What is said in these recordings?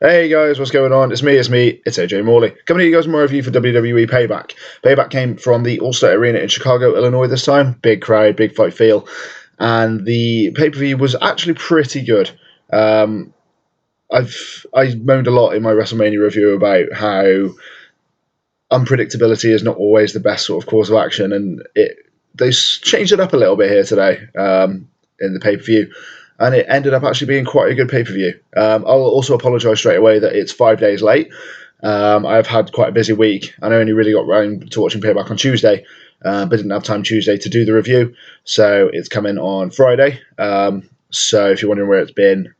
Hey guys, what's going on? It's me, it's AJ Morley. Coming to you guys with my review for WWE Payback. Payback came from the All-Star Arena in Chicago, Illinois this time. Big crowd, big fight feel. And the pay-per-view was actually pretty good. Um, I moaned a lot in my WrestleMania review about how unpredictability is not always the best sort of course of action, and they changed it up a little bit here today in the pay-per-view. And it ended up actually being quite a good pay-per-view. I'll also apologise straight away that it's 5 days late. I've had quite a busy week, and I only really got around to watching Payback on Tuesday, but didn't have time Tuesday to do the review, so it's coming on Friday. So if you're wondering where it's been,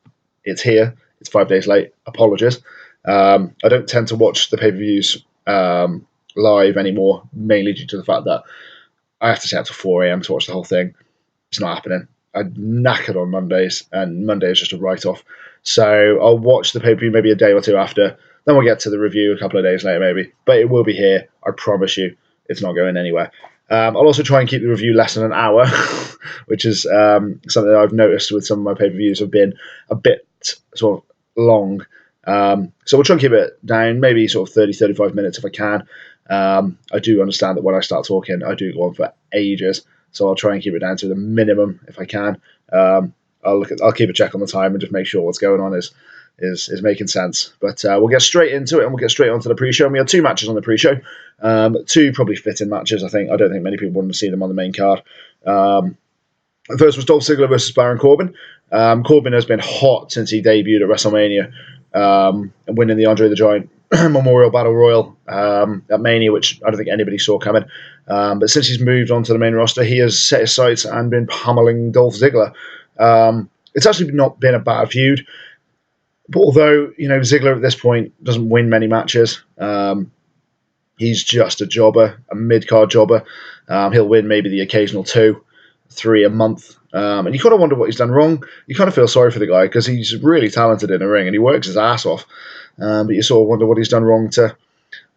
it's here. It's 5 days late. Apologies. I don't tend to watch the pay-per-views live anymore, mainly due to the fact that I have to stay up till 4 a.m. to watch the whole thing. It's not happening. I'm knackered on Mondays, and Monday is just a write-off. So I'll watch the pay-per-view maybe a day or two after. Then we'll get to the review a couple of days later, maybe. But it will be here. I promise you. It's not going anywhere. I'll also try and keep the review less than an hour, which is something that I've noticed with some of my pay-per-views have been a bit sort of long. So we'll try and keep it down, maybe sort of 30, 35 minutes if I can. I do understand that when I start talking, I do go on for ages. So I'll try and keep it down to the minimum if I can. I'll keep a check on the time and just make sure what's going on is making sense. But we'll get straight into it, and we'll get straight onto the pre-show. And we had two matches on the pre-show, two probably fitting matches. I don't think many people want to see them on the main card. The first was Dolph Ziggler versus Baron Corbin. Corbin has been hot since he debuted at WrestleMania, winning the Andre the Giant Memorial Battle Royal at Mania, which I don't think anybody saw coming. But since he's moved on to the main roster, he has set his sights and been pummeling Dolph Ziggler. It's actually not been a bad feud, but although Ziggler at this point doesn't win many matches, he's just a jobber, a mid-card jobber. He'll win maybe the occasional 2-3 a month. And you kind of wonder what he's done wrong. You kind of feel sorry for the guy because he's really talented in the ring and he works his ass off. But you sort of wonder what he's done wrong to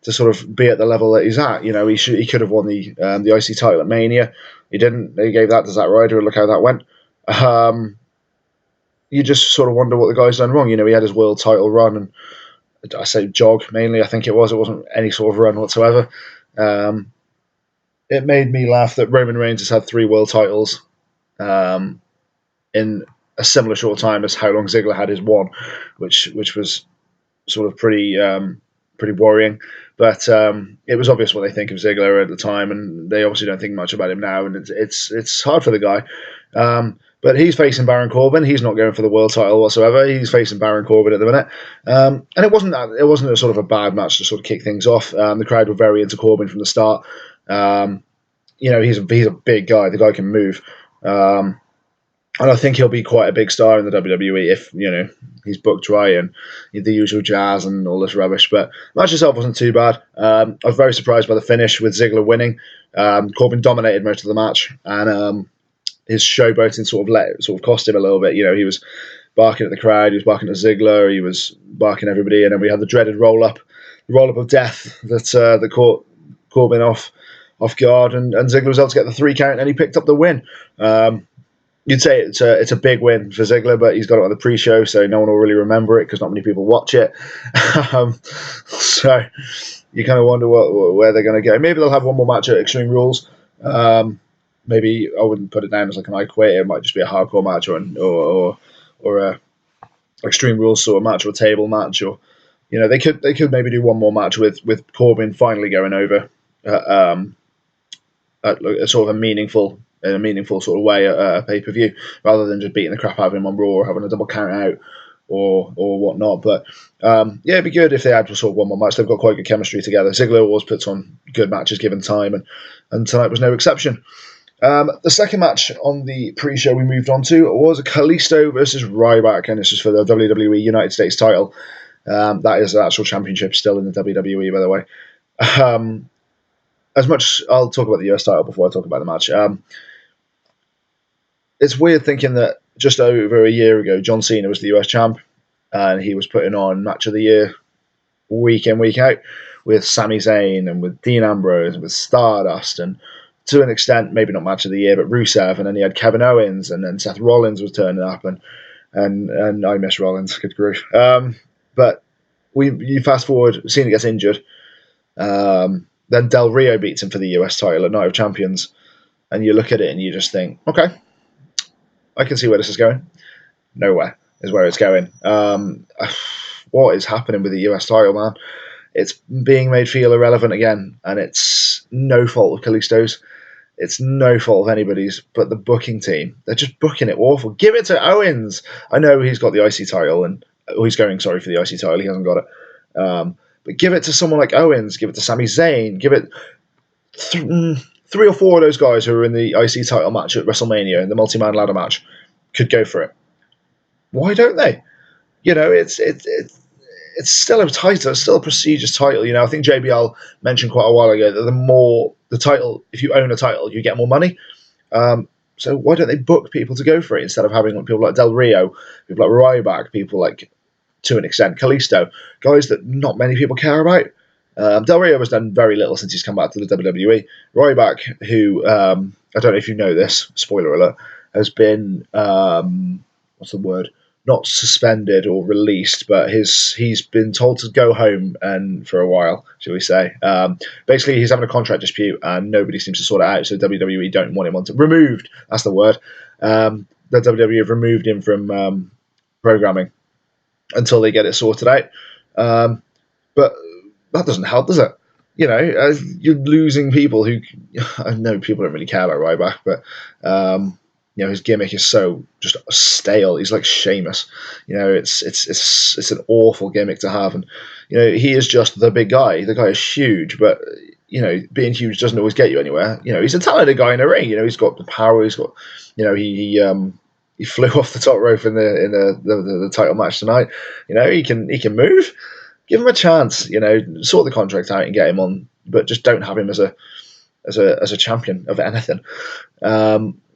sort of be at the level that he's at. He could have won the IC title at Mania. He didn't. They gave that to Zack Ryder, and look how that went. You just sort of wonder what the guy's done wrong. He had his world title run, and I say jog mainly. I think it wasn't any sort of run whatsoever. It made me laugh that Roman Reigns has had 3 world titles in a similar short time as how long Ziggler had his one, which was sort of pretty worrying. But it was obvious what they think of Ziggler at the time, and they obviously don't think much about him now, and it's hard for the guy. But he's facing Baron Corbin. He's not going for the world title whatsoever. He's facing Baron Corbin at the minute, and it wasn't a sort of a bad match to sort of kick things off. The crowd were very into Corbin from the start. He's a big guy. The guy can move. And I think he'll be quite a big star in the WWE if, he's booked right and the usual jazz and all this rubbish. But the match itself wasn't too bad. I was very surprised by the finish with Ziggler winning. Corbin dominated most of the match, and his showboating sort of cost him a little bit. He was barking at the crowd, he was barking at Ziggler, he was barking at everybody, and then we had the dreaded roll-up of death that caught Corbin off guard, and Ziggler was able to get the 3 count, and he picked up the win. You'd say it's a big win for Ziggler, but he's got it on the pre-show, so no one will really remember it because not many people watch it. So you kind of wonder where they're going to go. Maybe they'll have one more match at Extreme Rules. Maybe I wouldn't put it down as like an I Quit. It might just be a hardcore match or a Extreme Rules sort of match or a table match, or they could maybe do one more match with Corbin finally going over at a sort of a meaningful sort of way at a pay-per-view, rather than just beating the crap out of him on Raw or having a double count out or whatnot. But it'd be good if they had sort of one more match. They've got quite good chemistry together. Ziggler always puts on good matches given time, and tonight was no exception. The second match on the pre-show we moved on to was Kalisto versus Ryback, and this is for the WWE United States title. That is the actual championship still in the WWE, by the way. As much, I'll talk about the US title before I talk about the match. It's weird thinking that just over a year ago, John Cena was the US champ, and he was putting on Match of the Year week in, week out with Sami Zayn and with Dean Ambrose and with Stardust, and to an extent, maybe not Match of the Year, but Rusev, and then he had Kevin Owens, and then Seth Rollins was turning up, and I miss Rollins, good grief. But you fast forward, Cena gets injured. Then Del Rio beats him for the US title at Night of Champions, and you look at it and you just think, okay, I can see where this is going. Nowhere is where it's going. What is happening with the US title, man? It's being made feel irrelevant again, and it's no fault of Kalisto's. It's no fault of anybody's, but the booking team, they're just booking it awful. Give it to Owens. I know he's got the IC title, he's going, sorry, for the IC title. He hasn't got it. But give it to someone like Owens. Give it to Sami Zayn. Give it three or four of those guys who are in the IC title match at WrestleMania, in the multi-man ladder match, could go for it. Why don't they? It's still a title. It's still a prestigious title. I think JBL mentioned quite a while ago that the more the title, if you own a title, you get more money. So why don't they book people to go for it instead of having people like Del Rio, people like Ryback, people like, to an extent, Kalisto, guys that not many people care about. Del Rio has done very little since he's come back to the WWE. Ryback, who I don't know if you know this, spoiler alert, has been what's the word? Not suspended or released, but he's been told to go home and for a while, shall we say. Basically, he's having a contract dispute and nobody seems to sort it out, so WWE don't want him removed. That's the word. The WWE have removed him from programming until they get it sorted out. But that doesn't help, does it? You're losing people who I know people don't really care about Ryback, but his gimmick is so just stale. He's like Sheamus. It's an awful gimmick to have, and he is just the big guy. The guy is huge, but being huge doesn't always get you anywhere. He's a talented guy in the ring. He's got the power. He's got, he flew off the top rope in the title match tonight. He can move. Give him a chance. Sort the contract out and get him on, but just don't have him as a champion of anything.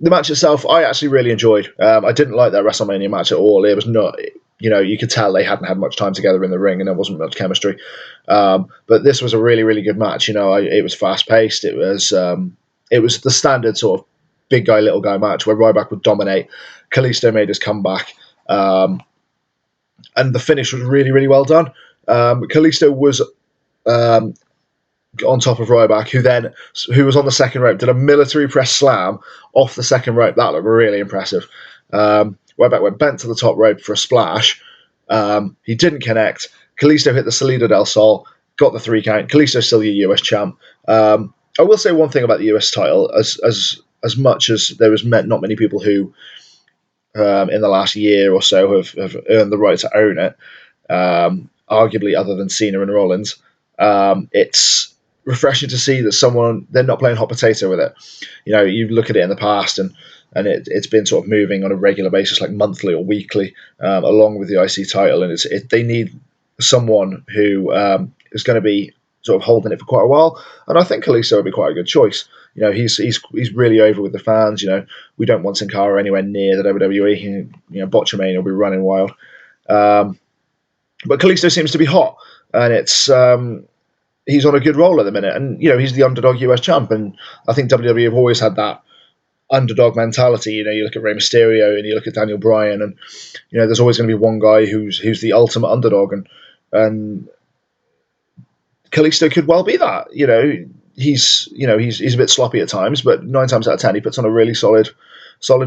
The match itself, I actually really enjoyed. I didn't like that WrestleMania match at all. It was not, you could tell they hadn't had much time together in the ring and there wasn't much chemistry. But this was a really, really good match. It was fast paced. It was the standard sort of big guy, little guy match where Ryback would dominate. Kalisto made his comeback. And the finish was really, really well done. Kalisto was on top of Ryback, who was on the second rope, did a military press slam off the second rope. That looked really impressive. Ryback went bent to the top rope for a splash. He didn't connect. Kalisto hit the Salida del Sol, got the 3 count. Kalisto's still your US champ. I will say one thing about the US title, as much as there was not many people who in the last year or so have earned the right to own it, arguably other than Cena and Rollins. It's refreshing to see that they're not playing hot potato with it. You look at it in the past and it's been sort of moving on a regular basis, like monthly or weekly, along with the IC title, and they need someone who is going to be sort of holding it for quite a while, and I think Kalisto would be quite a good choice. He's really over with the fans. We don't want Sin Cara anywhere near the WWE. Botchamania will be running wild. But Kalisto seems to be hot, and he's on a good roll at the minute. And he's the underdog US champ, and I think WWE have always had that underdog mentality. You look at Rey Mysterio and you look at Daniel Bryan, and there's always going to be one guy who's the ultimate underdog, and Kalisto could well be that. He's a bit sloppy at times, but 9 times out of 10 he puts on a really solid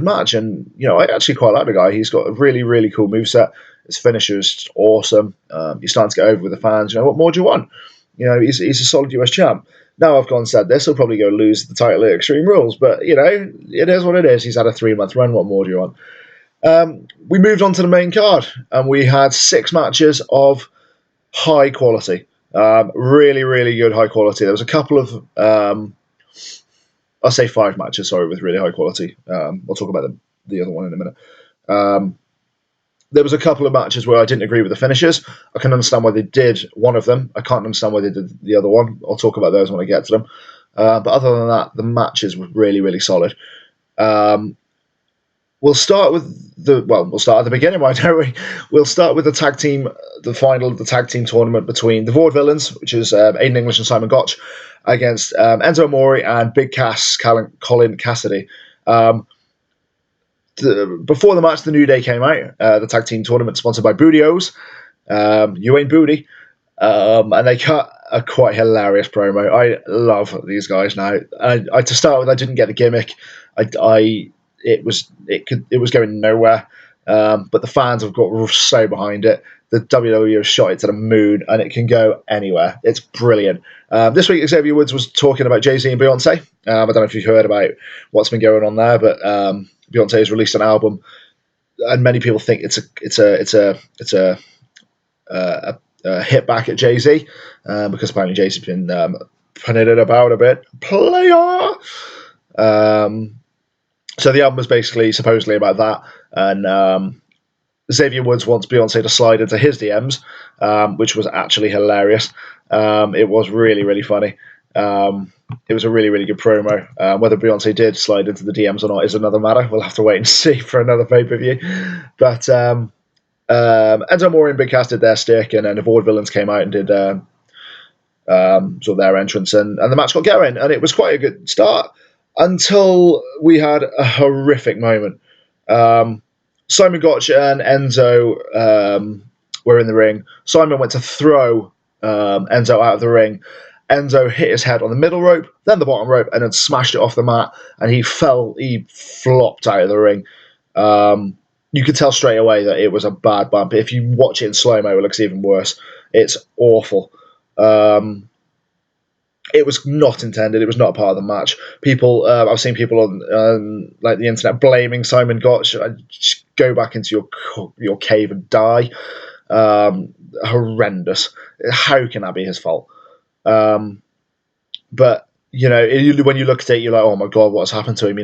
match. And I actually quite like the guy. He's got a really, really cool moveset. His finisher is awesome. He's starting to get over with the fans. What more do you want? He's a solid US champ. Now I've gone and said this, he'll probably go lose the title at Extreme Rules, but it is what it is. He's had a 3-month run. What more do you want? We moved on to the main card, and we had 6 matches of high quality. Really, really good high quality. There was a couple of, I'll say 5 matches, sorry, with really high quality. We'll talk about the other one in a minute. There was a couple of matches where I didn't agree with the finishes. I can understand why they did one of them. I can't understand why they did the other one. I'll talk about those when I get to them. But other than that, the matches were really, really solid. We'll start at the beginning, why don't we? We'll start with the final of the tag team tournament between the Vaudevillains, which is Aiden English and Simon Gotch, against Enzo Amore and Big Cass, Colin Cassidy. Before the match, the New Day came out. The tag team tournament sponsored by Booty-O's. You ain't Booty. And they cut a quite hilarious promo. I love these guys now. To start with, I didn't get the gimmick. It was going nowhere. But the fans have got so behind it. The WWE has shot it to the moon, and it can go anywhere. It's brilliant. This week, Xavier Woods was talking about Jay-Z and Beyonce. I don't know if you've heard about what's been going on there, but Beyonce has released an album, and many people think it's a hit back at Jay-Z, because apparently Jay-Z's been punning it about a bit. Player! So the album was basically supposedly about that, and Xavier Woods wants Beyonce to slide into his DMs, which was actually hilarious. It was really, really funny. It was a really, really good promo. Whether Beyonce did slide into the DMs or not is another matter. We'll have to wait and see for another pay-per-view. But Enzo Amore and Big Cass did their stick, and then the Vaudevillains came out and did sort of their entrance, and the match got going, and it was quite a good start until we had a horrific moment. Simon Gotch and Enzo were in the ring. Simon went to throw Enzo out of the ring. Enzo hit his head on the middle rope, then the bottom rope, and then smashed it off the mat, and he flopped out of the ring. You could tell straight away that it was a bad bump. If you watch it in slow-mo, it looks even worse. It's awful. It was not intended. It was not a part of the match. I've seen people on like the internet blaming Simon Gotch. Just go back into your cave and die. Horrendous. How can that be his fault? But when you look at it, you're like, oh my god, what's happened to him?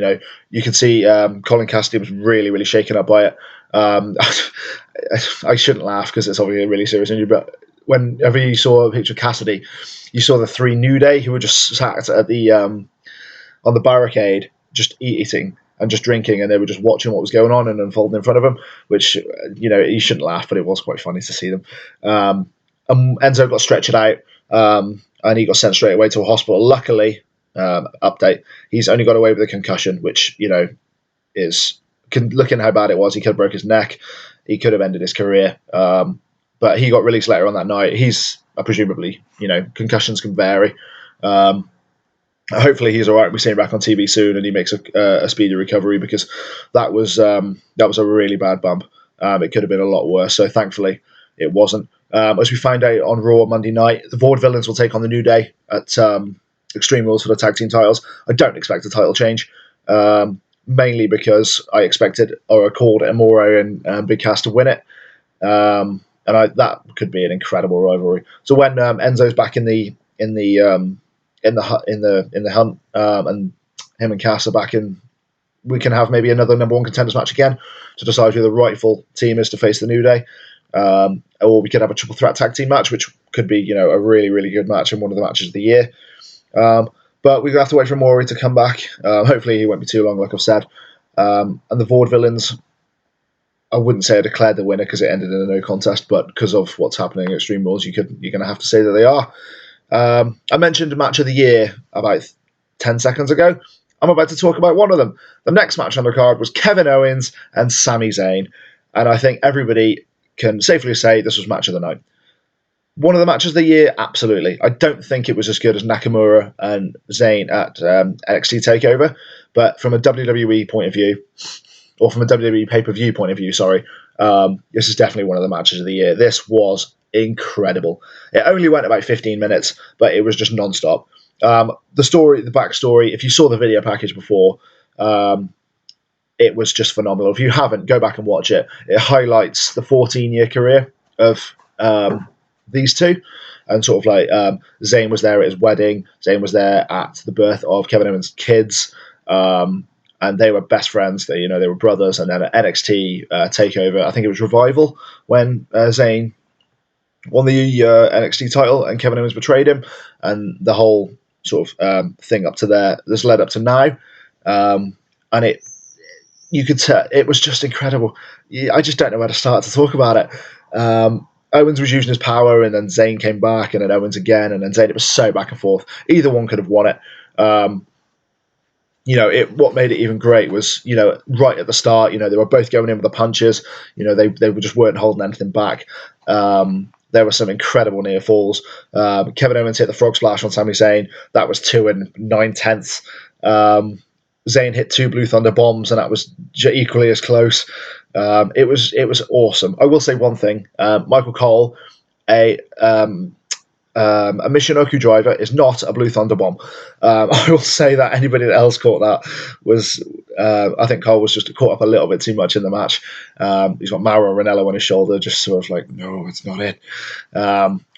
You can see Colin Cassidy was really, really shaken up by it. I shouldn't laugh because it's obviously a really serious injury, but whenever you saw a picture of Cassidy, you saw the three New Day who were just sat at the on the barricade, just eating and just drinking, and they were just watching what was going on and unfolding in front of them. Which you shouldn't laugh, but it was quite funny to see them. And Enzo got stretchered out, and he got sent straight away to a hospital. Luckily, update, he's only got away with a concussion, which looking how bad it was, he could have broke his neck, he could have ended his career. But he got released later on that night. He's presumably, concussions can vary. Hopefully he's all right. We see him back on TV soon, and he makes a speedy recovery, because that was a really bad bump. It could have been a lot worse. So thankfully it wasn't. As we find out on Raw Monday night, the Vaudevillains will take on the New Day at Extreme Rules for the tag team titles. I don't expect a title change, mainly because I expected or called Amore and Big Cass to win it. And that could be an incredible rivalry. So when Enzo's back in the hunt, and him and Cass are back in, we can have maybe another number one contenders match again to decide who the rightful team is to face the New Day. Or we could have a triple threat tag team match, which could be a really, really good match and one of the matches of the year. But we're going to have to wait for Maury to come back. Hopefully he won't be too long, like I've said. And the Vaudevillains, I wouldn't say I declared the winner because it ended in a no contest, but because of what's happening at Extreme Rules, you're going to have to say that they are. I mentioned match of the year about 10 seconds ago. I'm about to talk about one of them. The next match on the card was Kevin Owens and Sami Zayn, and I think everybody can safely say this was match of the night. One of the matches of the year, absolutely. I don't think it was as good as Nakamura and Zayn at NXT TakeOver, but from a WWE point of view, or from a WWE pay-per-view point of view, sorry, this is definitely one of the matches of the year. This was incredible. It only went about 15 minutes, but it was just non-stop. The backstory, if you saw the video package before, it was just phenomenal. If you haven't, go back and watch it. It highlights the 14-year career of these two, and sort of like Zayn was there at his wedding. Zayn was there at the birth of Kevin Owens' kids, and they were best friends. They were brothers. And then at NXT Takeover, I think it was Revival, when Zayn won the NXT title and Kevin Owens betrayed him, and the whole sort of thing up to there. This led up to now, and you could tell it was just incredible. I just don't know where to start to talk about it. Owens was using his power, and then Zayn came back, and then Owens again, and then Zayn. It was so back and forth. Either one could have won it. What made it even great was, right at the start, they were both going in with the punches. They just weren't holding anything back. There were some incredible near falls. Kevin Owens hit the frog splash on Sami Zayn. That was 2 9/10. Zayn hit 2 Blue Thunder bombs, and that was equally as close. It was awesome. I will say one thing: Michael Cole, a Michinoku driver, is not a Blue Thunder bomb. I will say that anybody else caught that was, I think Cole was just caught up a little bit too much in the match. He's got Mauro Ranello on his shoulder, just sort of like, no, it's not it.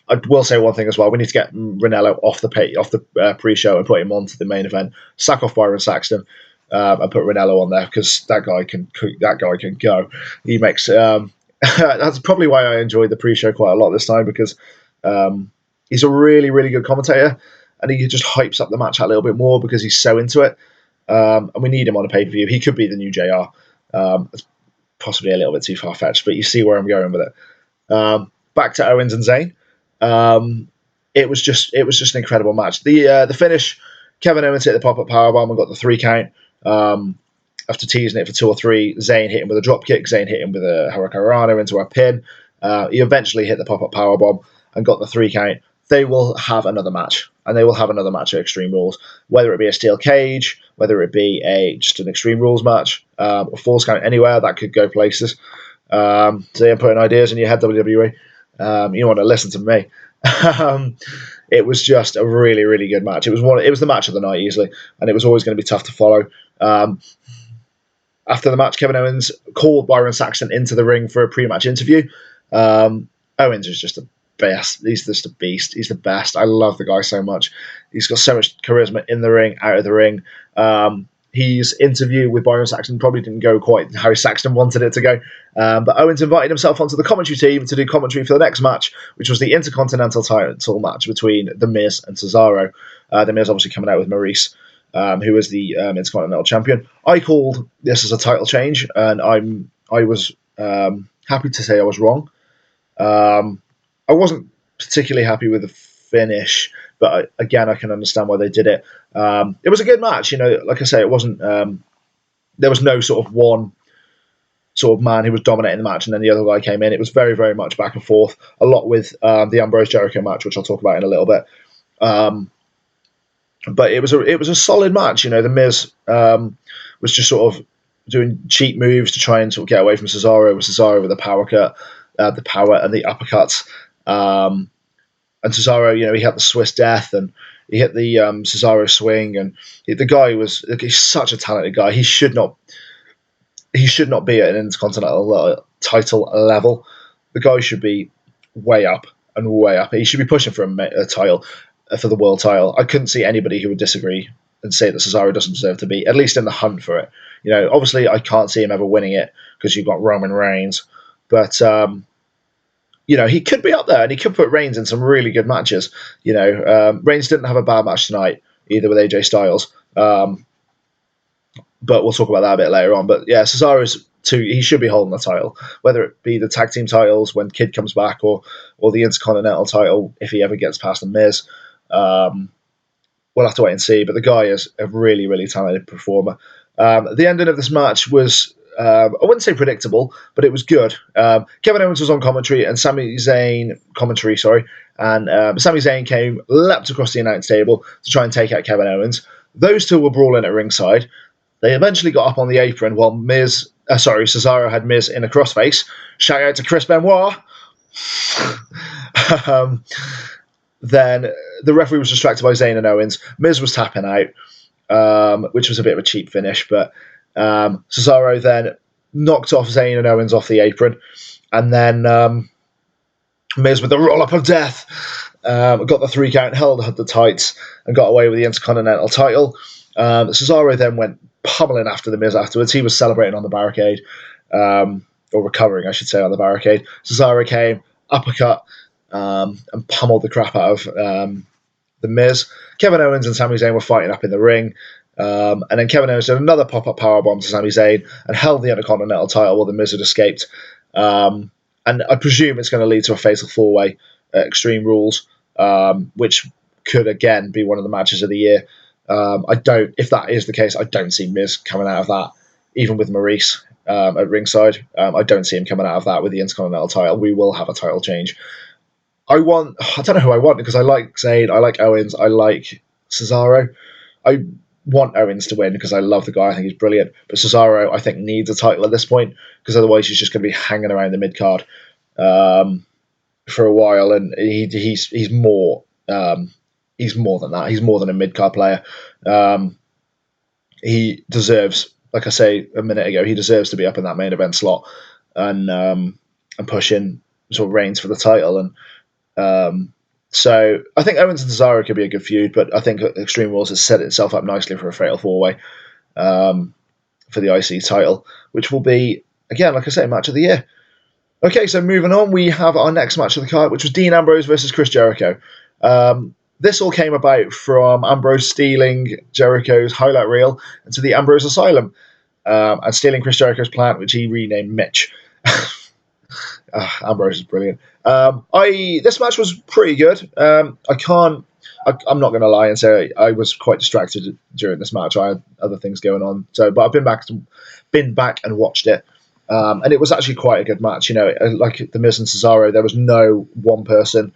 I will say one thing as well: we need to get Ranello off the pre-show and put him onto the main event. Sack off Byron Saxton and put Ranello on there, because that guy can go. He makes that's probably why I enjoyed the pre-show quite a lot this time, because he's a really, really good commentator, and he just hypes up the match a little bit more because he's so into it. And we need him on a pay-per-view. He could be the new JR. It's possibly a little bit too far-fetched, but you see where I'm going with it. Back to Owens and Zayn. It was just an incredible match. The finish, Kevin Owens hit the pop-up powerbomb and got the 3 count. After teasing it for 2 or 3, Zayn hit him with a drop kick. Zayn hit him with a Hurricanrana into a pin. He eventually hit the pop-up powerbomb and got the 3 count. They will have another match, and they will have another match at Extreme Rules, whether it be a steel cage, whether it be just an Extreme Rules match, a Falls Count Anywhere. That could go places. So I'm putting ideas in your head, WWE. You want to listen to me. It was just a really, really good match. It was the match of the night easily, and it was always going to be tough to follow. After the match, Kevin Owens called Byron Saxton into the ring for a pre-match interview. Owens is just the best. He's just a beast. He's the best. I love the guy so much. He's got so much charisma in the ring, out of the ring. His interview with Byron Saxton probably didn't go quite how Saxton wanted it to go. But Owens invited himself onto the commentary team to do commentary for the next match, which was the Intercontinental title match between The Miz and Cesaro. The Miz obviously coming out with Maurice, who was the Intercontinental champion. I called this as a title change, and I was happy to say I was wrong. I wasn't particularly happy with the finish, but again, I can understand why they did it. It was a good match, like I say, it wasn't, there was no sort of one sort of man who was dominating the match and then the other guy came in. It was very, very much back and forth, a lot with the Ambrose Jericho match, which I'll talk about in a little bit. But it was a solid match. The Miz was just sort of doing cheap moves to try and sort of get away from Cesaro, with the power cut, the power and the uppercuts. And Cesaro, he had the Swiss Death, and he hit the Cesaro swing, and the guy he's such a talented guy. He should not be at an Intercontinental title level. The guy should be way up and way up. He should be pushing for a title, for the world title. I couldn't see anybody who would disagree and say that Cesaro doesn't deserve to be at least in the hunt for it. Obviously I can't see him ever winning it because you've got Roman Reigns, but he could be up there, and he could put Reigns in some really good matches. Reigns didn't have a bad match tonight either with AJ Styles, but we'll talk about that a bit later on. But yeah, Cesaro's he should be holding the title, whether it be the tag team titles when Kid comes back, or the Intercontinental title if he ever gets past the Miz. We'll have to wait and see. But the guy is a really, really talented performer. The ending of this match was, I wouldn't say predictable, but it was good. Kevin Owens was on commentary, and Sami Zayn leapt across the announce table to try and take out Kevin Owens. Those two were brawling at ringside. They eventually got up on the apron while Cesaro had Miz in a crossface. Shout out to Chris Benoit. Then the referee was distracted by Zayn and Owens. Miz was tapping out, which was a bit of a cheap finish, but Cesaro then knocked off Zayn and Owens off the apron, and then Miz with the roll-up of death got the 3 count, held the tights, and got away with the Intercontinental title. Cesaro then went pummeling after the Miz afterwards. He was celebrating on the barricade, or recovering, I should say, on the barricade. Cesaro came, uppercut, and pummeled the crap out of the Miz. Kevin Owens and Sami Zayn were fighting up in the ring. And then Kevin Owens did another pop-up powerbomb to Sami Zayn and held the Intercontinental title while the Miz had escaped. And I presume it's going to lead to a fatal 4-way at Extreme Rules, which could again be one of the matches of the year. If that is the case, I don't see Miz coming out of that, even with Maurice at ringside. I don't see him coming out of that with the Intercontinental title. We will have a title change. I don't know who I want because I like Zayn, I like Owens, I like Cesaro. I want Owens to win because I love the guy. I think he's brilliant. But Cesaro, I think, needs a title at this point because otherwise he's just going to be hanging around the mid card for a while, and he's more he's more than that. He's more than a mid card player. He deserves, like I say a minute ago, he deserves to be up in that main event slot and pushing sort of Reigns for the title. And so I think Owens and Cesaro could be a good feud, but I think Extreme Rules has set itself up nicely for a fatal four way for the IC title, which will be, again, like I say, match of the year. Okay, so moving on, we have our next match of the card, which was Dean Ambrose versus Chris Jericho. This all came about from Ambrose stealing Jericho's highlight reel into the Ambrose Asylum and stealing Chris Jericho's plant, which he renamed Mitch. Ambrose is brilliant. This match was pretty good. I'm not going to lie and say I was quite distracted during this match. I had other things going on. But I've been back and watched it. And it was actually quite a good match. You know, like the Miz and Cesaro, there was no one person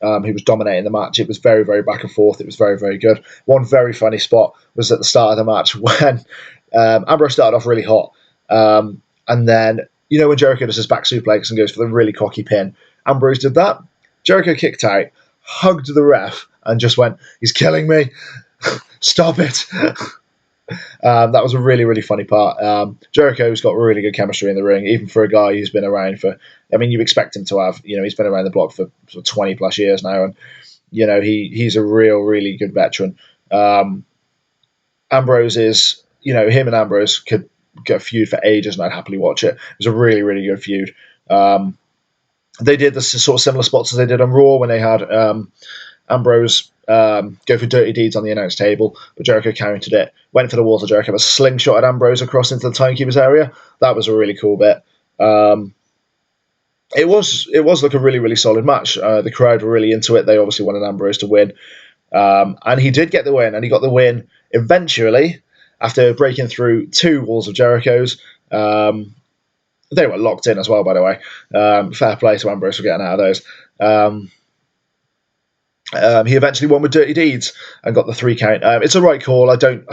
who was dominating the match. It was very, very back and forth. It was very, very good. One very funny spot was at the start of the match when Ambrose started off really hot. And then, you know, when Jericho does his back suplex and goes for the really cocky pin, Ambrose did that. Jericho kicked out, hugged the ref, and just went, "He's killing me. Stop it." That was a really, really funny part. Jericho's got really good chemistry in the ring, even for a guy who's been around for, I mean, you expect him to have, you know, he's been around the block for 20 plus years now, and, you know, he's a really good veteran. Ambrose is, you know, him and Ambrose could get a feud for ages and I'd happily watch it. It was a really, really good feud. They did the sort of similar spots as they did on Raw when they had Ambrose go for dirty deeds on the announce table, but Jericho countered it, went for the walls of Jericho, but slingshotted Ambrose across into the timekeeper's area. That was a really cool bit. It was like a really, really solid match. The crowd were really into it. They obviously wanted Ambrose to win. And he did get the win, and he got the win eventually after breaking through two walls of Jericho's. They were locked in as well, by the way. Fair play to Ambrose for getting out of those. He eventually won with Dirty Deeds and got the 3 count. It's a right call. I don't,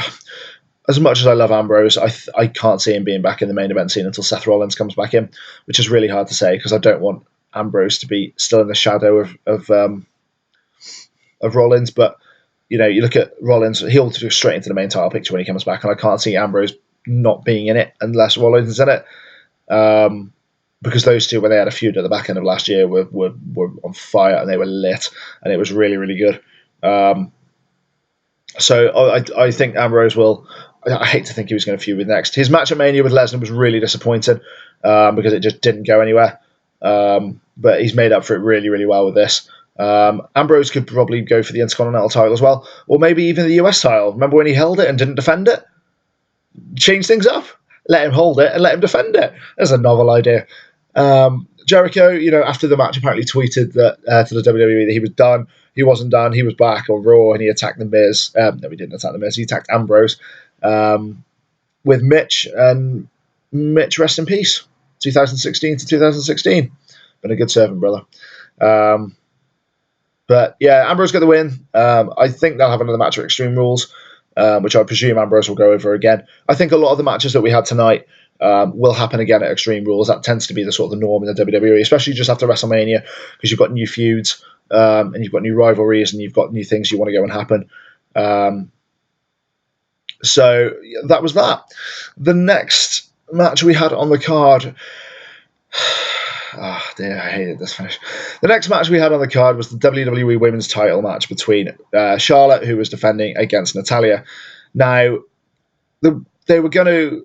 as much as I love Ambrose, I can't see him being back in the main event scene until Seth Rollins comes back in, which is really hard to say because I don't want Ambrose to be still in the shadow of Rollins. But you know, you look at Rollins, he'll go straight into the main title picture when he comes back, and I can't see Ambrose not being in it unless Rollins is in it. Because those two, when they had a feud at the back end of last year, were on fire and they were lit, and it was really, really good. So I think Ambrose will. I hate to think he was going to feud with next. His match at Mania with Lesnar was really disappointing because it just didn't go anywhere. But he's made up for it really, really well with this. Ambrose could probably go for the Intercontinental title as well, or maybe even the US title. Remember when he held it and didn't defend it? Change things up. Let him hold it and let him defend it. There's a novel idea. Jericho, you know, after the match apparently tweeted that to the WWE that he was done. He wasn't done. He was back on Raw and he attacked the Miz. No, he didn't attack the Miz. He attacked Ambrose with Mitch, and Mitch, rest in peace. 2016 to 2016. Been a good servant, brother. But yeah, Ambrose got the win. I think they'll have another match at Extreme Rules, which I presume Ambrose will go over again. I think a lot of the matches that we had tonight will happen again at Extreme Rules. That tends to be the sort of the norm in the WWE, especially just after WrestleMania, because you've got new feuds and you've got new rivalries and you've got new things you want to go and happen. So that was that. The next match we had on the card. Oh dear, I hated this finish. The next match we had on the card was the WWE Women's Title match between Charlotte, who was defending, against Natalya. Now, they were going to.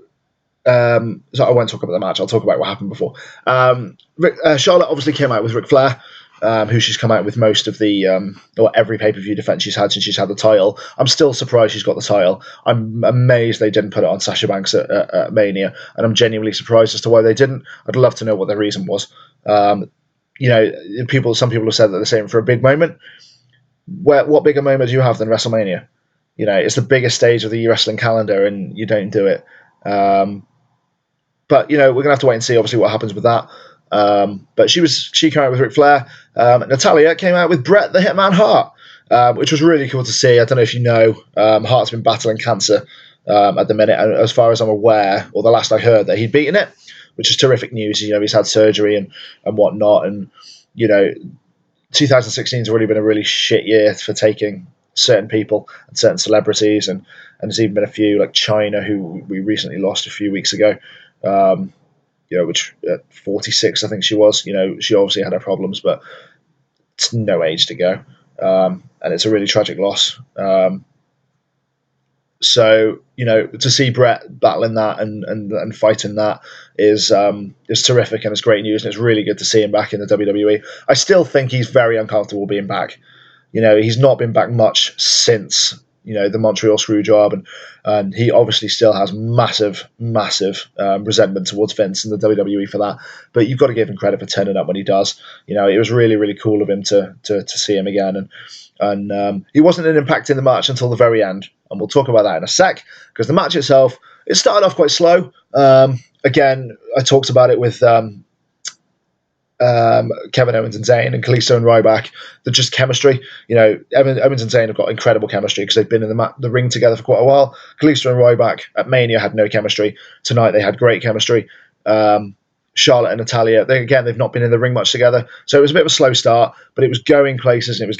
So I won't talk about the match. I'll talk about what happened before. Charlotte obviously came out with Ric Flair, who she's come out with most of the or every pay-per-view defense she's had since she's had the title. I'm still surprised she's got the title. I'm amazed they didn't put it on Sasha Banks at Mania, and I'm genuinely surprised as to why they didn't. I'd love to know what the reason was. You know, some people have said that they're saving for a big moment. What bigger moment do you have than WrestleMania? You know, it's the biggest stage of the wrestling calendar, and you don't do it. But you know, we're gonna have to wait and see. Obviously, what happens with that. But she came out with Ric Flair. Natalia came out with Bret the Hitman Hart, which was really cool to see. I don't know if you know, Hart's been battling cancer at the minute, and as far as I'm aware, or the last I heard, that he'd beaten it, which is terrific news. He's had surgery and whatnot, and 2016 has already been a really shit year for taking certain people and certain celebrities, and there's even been a few like China, who we recently lost a few weeks ago. Which at 46, I think she was. She obviously had her problems, but it's no age to go, and it's a really tragic loss. So to see Bret battling that and fighting that is terrific, and it's great news, and it's really good to see him back in the WWE. I still think he's very uncomfortable being back. He's not been back much since the Montreal Screwjob, and he obviously still has massive resentment towards Vince and the WWE for that. But you've got to give him credit for turning up when he does. It was really, really cool of him to see him again, and he wasn't an impact in the match until the very end, and we'll talk about that in a sec, because the match itself, it started off quite slow. Again, I talked about it with Kevin Owens and Zayn and Kalisto and Ryback. They're just chemistry. Owens and Zayn have got incredible chemistry because they've been in the ring together for quite a while. Kalisto and Ryback at Mania had no chemistry. Tonight they had great chemistry. Charlotte and Natalia, they've not been in the ring much together, so it was a bit of a slow start, but it was going places, and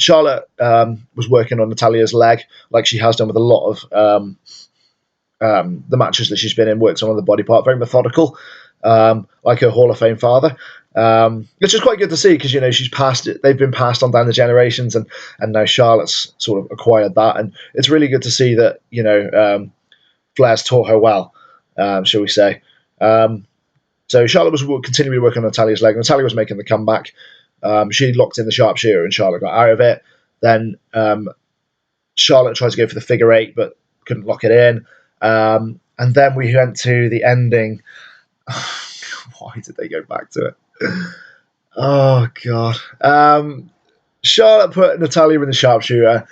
Charlotte was working on Natalia's leg like she has done with a lot of the matches that she's been in, works on the body part, very methodical, like her Hall of Fame father, which is quite good to see, because she's passed it. They've been passed on down the generations, and now Charlotte's sort of acquired that, and it's really good to see that Flair's taught her well, shall we say. So Charlotte was continually working on Natalia's leg. Natalia was making the comeback. She locked in the sharpshooter, and Charlotte got out of it. Then Charlotte tried to go for the figure eight, but couldn't lock it in. And then we went to the ending. Why did they go back to it? Oh, God. Charlotte put Natalia in the sharpshooter,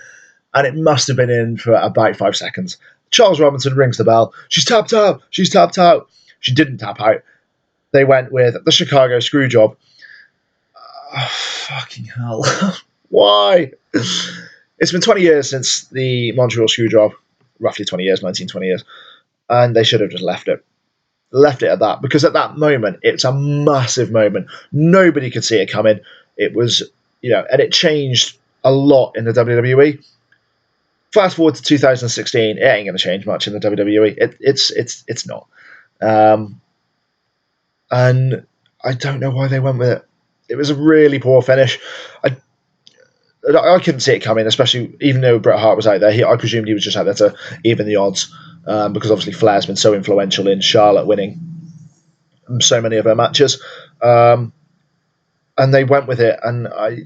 and it must have been in for about 5 seconds. Charles Robinson rings the bell. She's tapped out. She didn't tap out. They went with the Chicago Screwjob. Oh, fucking hell. Why? It's been 20 years since the Montreal Screwjob. Roughly 20 years, 19, 20 years. And they should have just left it. Left it at that. Because at that moment, it's a massive moment. Nobody could see it coming. It was, and it changed a lot in the WWE. Fast forward to 2016, it ain't going to change much in the WWE. It's not. And I don't know why they went with it. It was a really poor finish. I couldn't see it coming, especially even though Bret Hart was out there. I presumed he was just out there to even the odds, because obviously Flair's been so influential in Charlotte winning so many of her matches. And they went with it, and I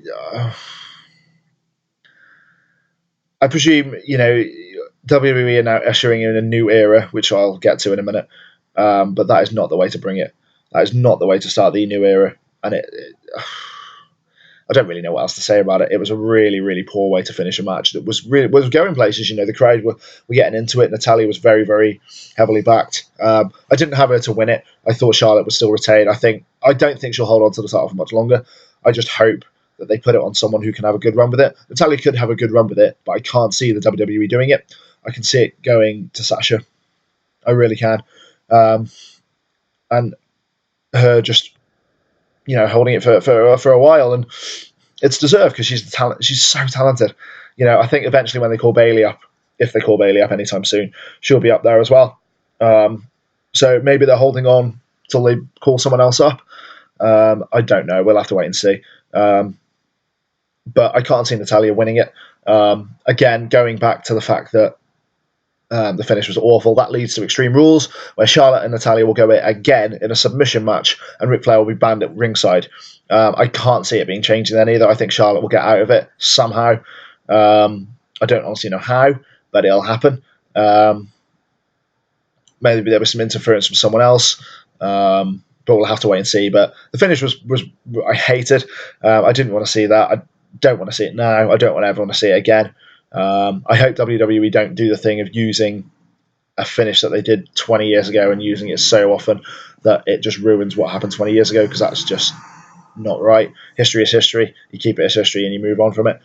presume, WWE are now ushering in a new era, which I'll get to in a minute. But that is not the way to bring it. That is not the way to start the new era. And I don't really know what else to say about it. It was a really, really poor way to finish a match that was going places. The crowd were getting into it. Natalia was very, very heavily backed. I didn't have her to win it. I thought Charlotte would still retain. I don't think she'll hold on to the title for much longer. I just hope that they put it on someone who can have a good run with it. Natalia could have a good run with it, but I can't see the WWE doing it. I can see it going to Sasha. I really can. And her just, holding it for a while, and it's deserved, because she's so talented. I think eventually when they call Bayley up, if they call Bayley up anytime soon, she'll be up there as well. So maybe they're holding on till they call someone else up. I don't know. We'll have to wait and see. But I can't see Natalia winning it. Again, going back to the fact that the finish was awful, that leads to Extreme Rules, where Charlotte and Natalia will go again in a submission match, and Ric Flair will be banned at ringside. I can't see it being changed then either. I think Charlotte will get out of it somehow. I don't honestly know how, but it'll happen. Maybe there was some interference from someone else, but we'll have to wait and see. But the finish was I hated. I didn't want to see that. I don't want to see it now. I don't want everyone to see it again. I hope WWE don't do the thing of using a finish that they did 20 years ago and using it so often that it just ruins what happened 20 years ago, because that's just not right. History is history. You keep it as history and you move on from it.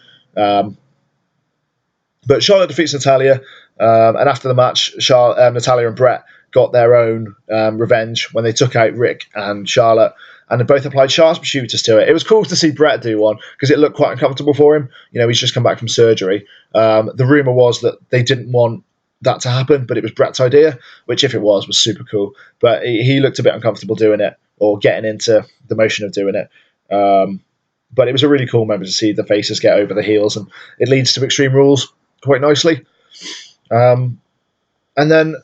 But Charlotte defeats Natalia, and after the match, Natalia and Brett got their own revenge when they took out Rick and Charlotte, and they both applied sharpshooters to it. It was cool to see Brett do one because it looked quite uncomfortable for him. He's just come back from surgery. The rumor was that they didn't want that to happen, but it was Brett's idea, which, if it was super cool. But he looked a bit uncomfortable doing it, or getting into the motion of doing it. But it was a really cool moment to see the faces get over the heels, and it leads to Extreme Rules quite nicely. And then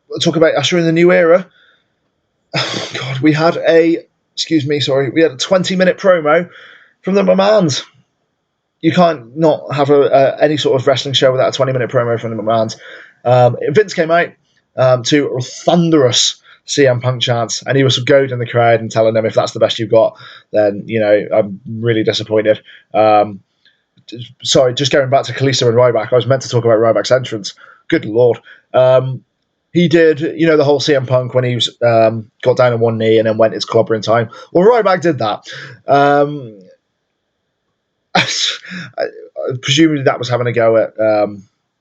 we'll talk about Usher in the New Era. Oh, God, we had a 20-minute promo from the McMahons. You can't not have any sort of wrestling show without a 20-minute promo from the McMahons. Vince came out to thunderous CM Punk chants, and he was goading the crowd and telling them, if that's the best you've got, then I'm really disappointed. Sorry, just going back to Kalisto and Ryback, I was meant to talk about Ryback's entrance. Good Lord. He did, the whole CM Punk when he was got down on one knee and then went, it's clobbering time. Well, Ryback did that. Presumably that was having a go at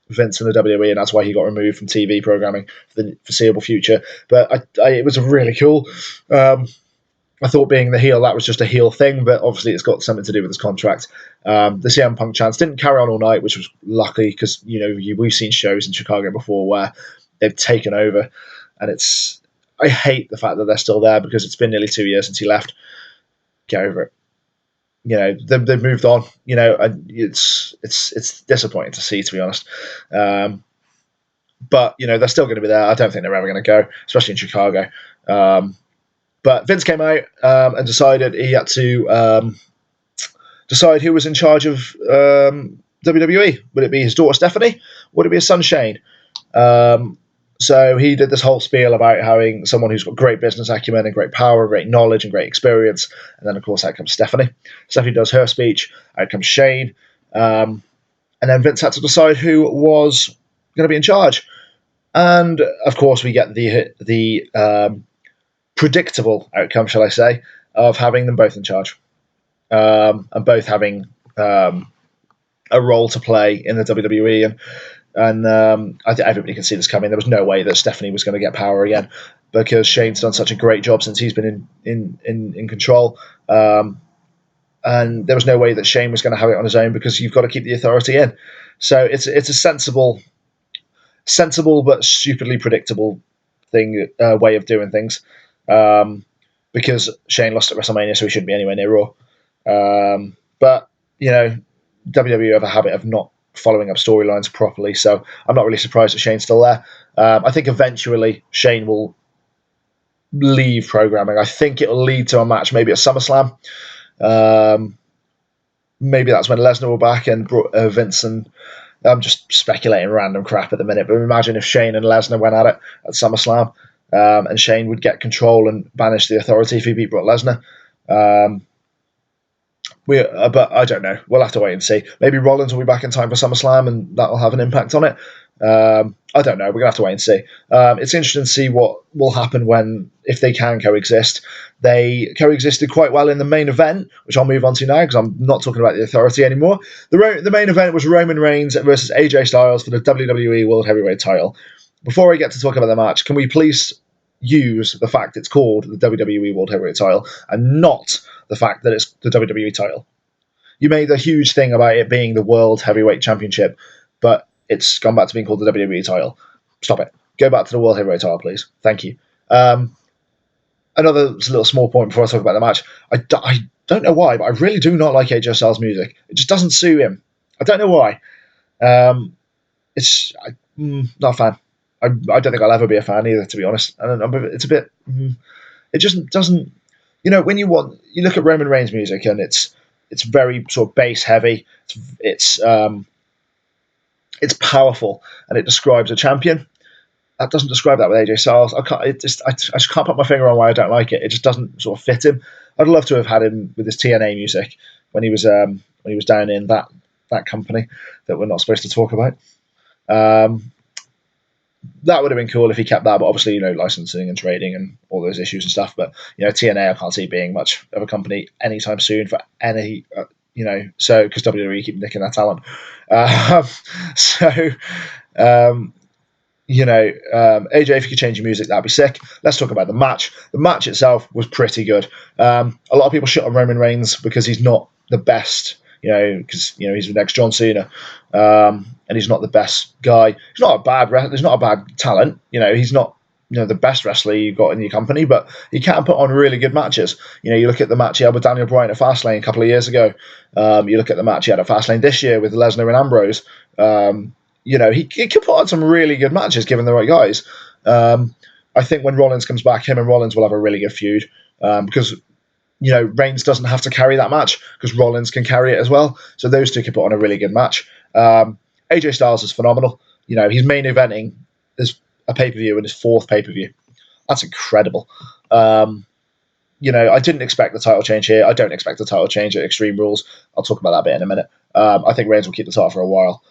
Vince and the WWE, and that's why he got removed from TV programming for the foreseeable future. But it was really cool. I thought being the heel, that was just a heel thing, but obviously it's got something to do with his contract. The CM Punk chants didn't carry on all night, which was lucky because, we've seen shows in Chicago before where they've taken over, and I hate the fact that they're still there because it's been nearly 2 years since he left. Get over it. They've moved on, and it's disappointing to see, to be honest. But, they're still going to be there. I don't think they're ever going to go, especially in Chicago. But Vince came out and decided he had to decide who was in charge of WWE. Would it be his daughter Stephanie? Would it be his son Shane? So he did this whole spiel about having someone who's got great business acumen and great power, great knowledge and great experience. And then, of course, out comes Stephanie. Stephanie does her speech. Out comes Shane. And then Vince had to decide who was going to be in charge. And, of course, we get the predictable outcome, shall I say, of having them both in charge. And both having a role to play in the WWE. And I think everybody can see this coming. There was no way that Stephanie was going to get power again because Shane's done such a great job since he's been in control. And there was no way that Shane was going to have it on his own because you've got to keep the authority in. So it's a sensible but stupidly predictable way of doing things. Because Shane lost at WrestleMania, so he shouldn't be anywhere near Raw. But WWE have a habit of not following up storylines properly, so I'm not really surprised that Shane's still there. I think eventually Shane will leave programming. I think it'll lead to a match, maybe at SummerSlam. Maybe that's when Lesnar will back and Vince and I'm just speculating random crap at the minute, but imagine if Shane and Lesnar went at it at SummerSlam, and Shane would get control and banish the authority if he beat Brock Lesnar. But I don't know. We'll have to wait and see. Maybe Rollins will be back in time for SummerSlam, and that will have an impact on it. I don't know. We're gonna have to wait and see. It's interesting to see what will happen if they can coexist. They coexisted quite well in the main event, which I'll move on to now because I'm not talking about the authority anymore. The main event was Roman Reigns versus AJ Styles for the WWE World Heavyweight title. Before I get to talk about the match, can we please use the fact it's called the WWE World Heavyweight title and not the fact that it's the WWE title? You made a huge thing about it being the World Heavyweight Championship, but it's gone back to being called the WWE title. Stop it. Go back to the World Heavyweight title, please. Thank you. Another little small point before I talk about the match. I don't know why, but I really do not like AJ Styles' music. It just doesn't suit him. I don't know why. I'm not a fan. I don't think I'll ever be a fan either, to be honest. It's a bit. It just doesn't. When you look at Roman Reigns' music, and it's very sort of bass heavy. It's powerful, and it describes a champion. That doesn't describe that with AJ Styles. I just can't put my finger on why I don't like it. It just doesn't sort of fit him. I'd love to have had him with his TNA music when he was down in that company that we're not supposed to talk about. That would have been cool if he kept that, but obviously, licensing and trading and all those issues and stuff. But TNA, I can't see being much of a company anytime soon for any, so because WWE keep nicking that talent. Um, so, um, AJ, if you could change your music, that'd be sick. Let's talk about the match. The match itself was pretty good. A lot of people shit on Roman Reigns because he's not the best, because he's the next John Cena, and he's not the best guy. He's not a bad. He's not a bad talent. He's not the best wrestler you've got in your company, but he can put on really good matches. You look at the match he had with Daniel Bryan at Fastlane a couple of years ago. You look at the match he had at Fastlane this year with Lesnar and Ambrose. He could put on some really good matches given the right guys. I think when Rollins comes back, him and Rollins will have a really good feud because Reigns doesn't have to carry that match because Rollins can carry it as well. So those two could put on a really good match. AJ Styles is phenomenal. He's main eventing this a pay per view in his fourth pay per view. That's incredible. I didn't expect the title change here. I don't expect the title change at Extreme Rules. I'll talk about that bit in a minute. I think Reigns will keep the title for a while.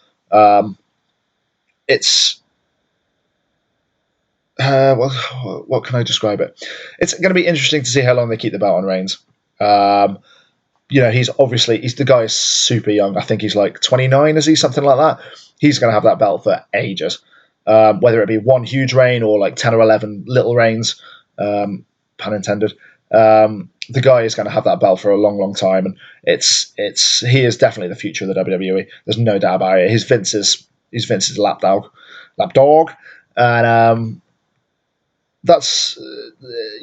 It's what can I describe it? It's going to be interesting to see how long they keep the belt on Reigns. He's the guy is super young. I think he's like 29, is he? Something like that. He's going to have that belt for ages. Whether it be one huge reign or like 10 or 11 little reigns, pun intended. The guy is going to have that belt for a long, long time, and he is definitely the future of the WWE. There's no doubt about it. He's Vince's lapdog, and that's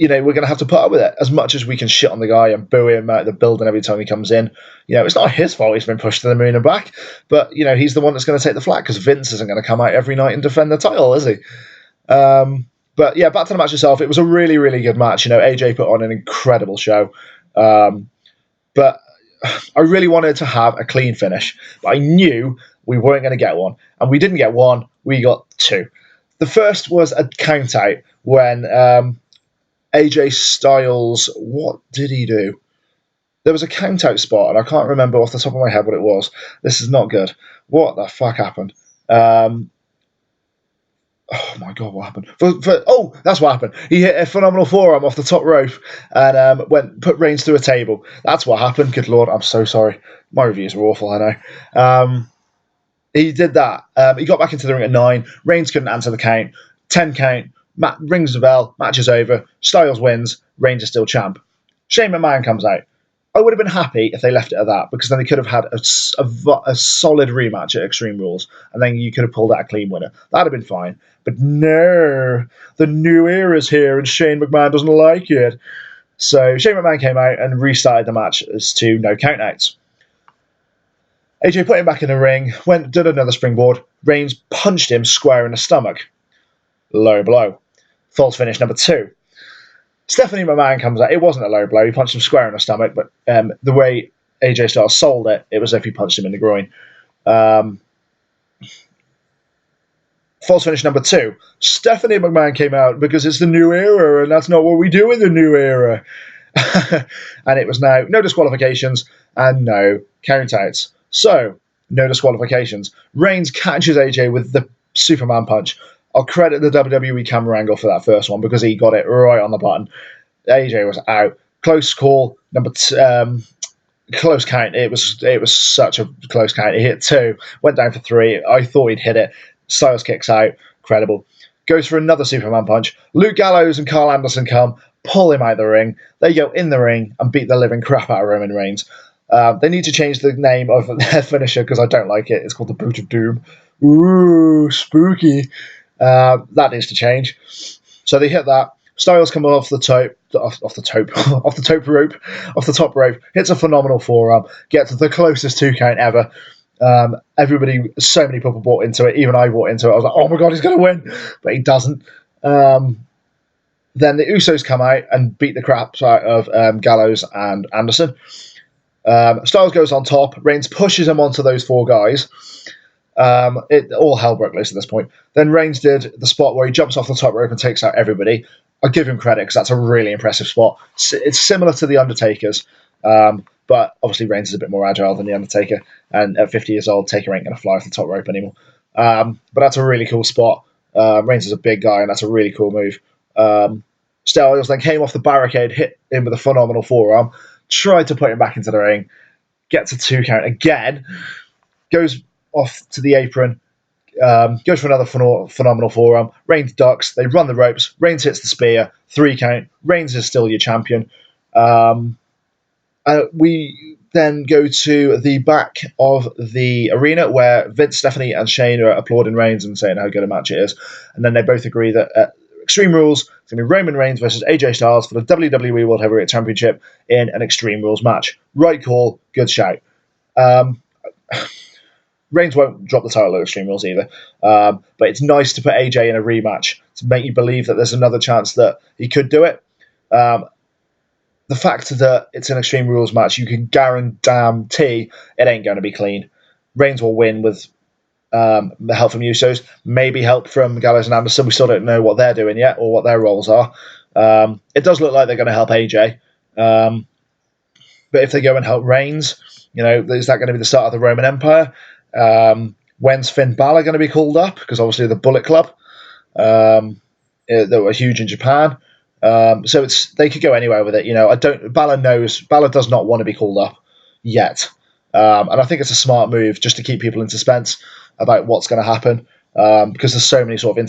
we're going to have to put up with it as much as we can shit on the guy and boo him out of the building every time he comes in. It's not his fault he's been pushed to the moon and back, but he's the one that's going to take the flak because Vince isn't going to come out every night and defend the title, is he? But yeah, back to the match itself. It was a really, really good match. AJ put on an incredible show, but I really wanted to have a clean finish, but I knew we weren't going to get one, and we didn't get one. We got two. The first was a count out when AJ Styles, what did he do? There was a count out spot, and I can't remember off the top of my head what it was. This is not good. What the fuck happened? Oh my god, what happened? That's what happened. He hit a phenomenal forearm off the top rope and put Reigns through a table. That's what happened. Good lord, I'm so sorry. My reviews are awful, I know. He did that. He got back into the ring at 9. Reigns couldn't answer the count. 10 count. Matt rings the bell. Match is over. Styles wins. Reigns is still champ. Shane McMahon comes out. I would have been happy if they left it at that because then they could have had a solid rematch at Extreme Rules and then you could have pulled out a clean winner. That would have been fine. But no, the new era's here and Shane McMahon doesn't like it. So Shane McMahon came out and restarted the match as to no countouts. AJ put him back in the ring, did another springboard. Reigns punched him square in the stomach. Low blow. False finish number 2. Stephanie McMahon comes out. It wasn't a low blow. He punched him square in the stomach, but the way AJ Styles sold it, it was as if he punched him in the groin. False finish number 2. Stephanie McMahon came out because it's the new era, and that's not what we do in the new era. And it was now no disqualifications and no countouts. So, no disqualifications. Reigns catches AJ with the Superman punch. I'll credit the WWE camera angle for that first one because he got it right on the button. AJ was out. Close call. Close count. It was such a close count. He hit 2, went down for 3. I thought he'd hit it. Styles kicks out. Incredible. Goes for another Superman punch. Luke Gallows and Carl Anderson come, pull him out of the ring. They go in the ring and beat the living crap out of Roman Reigns. They need to change the name of their finisher because I don't like it. It's called the Boot of Doom. Ooh, spooky. That needs to change. So they hit that. Styles comes off the top rope, hits a phenomenal forearm, gets the closest 2 count ever. So many people bought into it. Even I bought into it. I was like, oh my god, he's going to win. But he doesn't. Then the Usos come out and beat the crap out of Gallows and Anderson. Styles goes on top. Reigns pushes him onto those 4 guys. All hell broke loose at this point. Then Reigns did the spot where he jumps off the top rope and takes out everybody. I give him credit because that's a really impressive spot. It's similar to The Undertaker's, but obviously Reigns is a bit more agile than The Undertaker, and at 50 years old, Taker ain't going to fly off the top rope anymore. But that's a really cool spot. Reigns is a big guy, and that's a really cool move. Styles then came off the barricade, hit him with a phenomenal forearm, tried to put him back into the ring, gets a 2 count again, goes off to the apron, goes for another phenomenal forearm. Reigns ducks. They run the ropes. Reigns hits the spear. 3 count. Reigns is still your champion. We then go to the back of the arena where Vince, Stephanie, and Shane are applauding Reigns and saying how good a match it is. And then they both agree that at Extreme Rules, it's going to be Roman Reigns versus AJ Styles for the WWE World Heavyweight Championship in an Extreme Rules match. Right call. Good shout. Reigns won't drop the title at Extreme Rules either. But it's nice to put AJ in a rematch to make you believe that there's another chance that he could do it. The fact that it's an Extreme Rules match, you can guarantee it ain't going to be clean. Reigns will win with help from Usos, maybe help from Gallows and Anderson. We still don't know what they're doing yet or what their roles are. It does look like they're going to help AJ. But if they go and help Reigns, is that going to be the start of the Roman Empire? When's Finn Balor going to be called up? Because obviously the Bullet Club, they were huge in Japan. So they could go anywhere with it. Balor does not want to be called up yet. And I think it's a smart move just to keep people in suspense about what's going to happen. Because there's so many sort of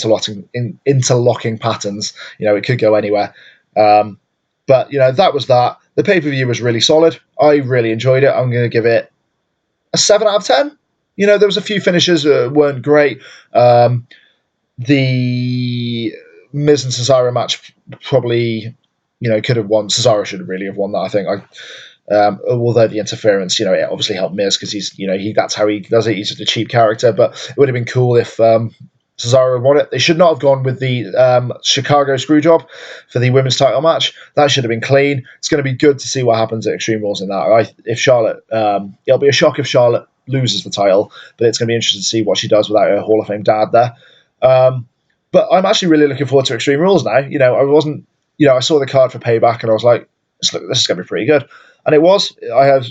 interlocking patterns. It could go anywhere. But that was that. The pay-per-view was really solid. I really enjoyed it. I'm going to give it a 7 out of 10. There was a few finishes that weren't great. The Miz and Cesaro match probably, could have won. Cesaro should really have won that, I think. Although the interference, it obviously helped Miz because that's how he does it. He's just a cheap character. But it would have been cool if Cesaro had won it. They should not have gone with the Chicago Screwjob for the women's title match. That should have been clean. It's going to be good to see what happens at Extreme Rules in that. If Charlotte, it'll be a shock if Charlotte loses the title, but it's going to be interesting to see what she does without her Hall of Fame dad there. But I'm actually really looking forward to Extreme Rules now. I saw the card for Payback and I was like, this is going to be pretty good. And it was. I had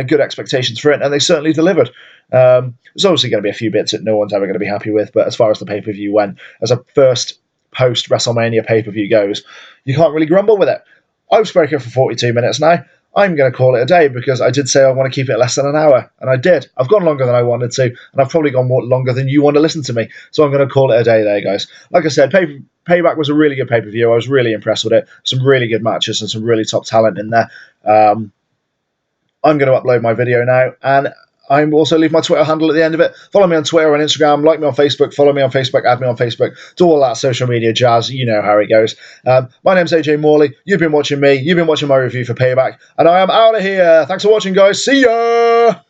good expectations for it, and they certainly delivered. There's obviously going to be a few bits that no one's ever going to be happy with, but as far as the pay-per-view went, as a first post-WrestleMania pay-per-view goes, you can't really grumble with it. I've spoken for 42 minutes now. I'm going to call it a day because I did say I want to keep it less than an hour, and I did. I've gone longer than I wanted to, and I've probably gone longer than you want to listen to me, so I'm going to call it a day there, guys. Like I said, Payback was a really good pay-per-view. I was really impressed with it. Some really good matches and some really top talent in there. I'm going to upload my video now, and I'm also leave my Twitter handle at the end of it. Follow me on Twitter and Instagram, like me on Facebook, follow me on Facebook, add me on Facebook, do all that social media jazz. You know how it goes. My name's AJ Morley. You've been watching me. You've been watching my review for Payback, and I am out of here. Thanks for watching, guys. See ya!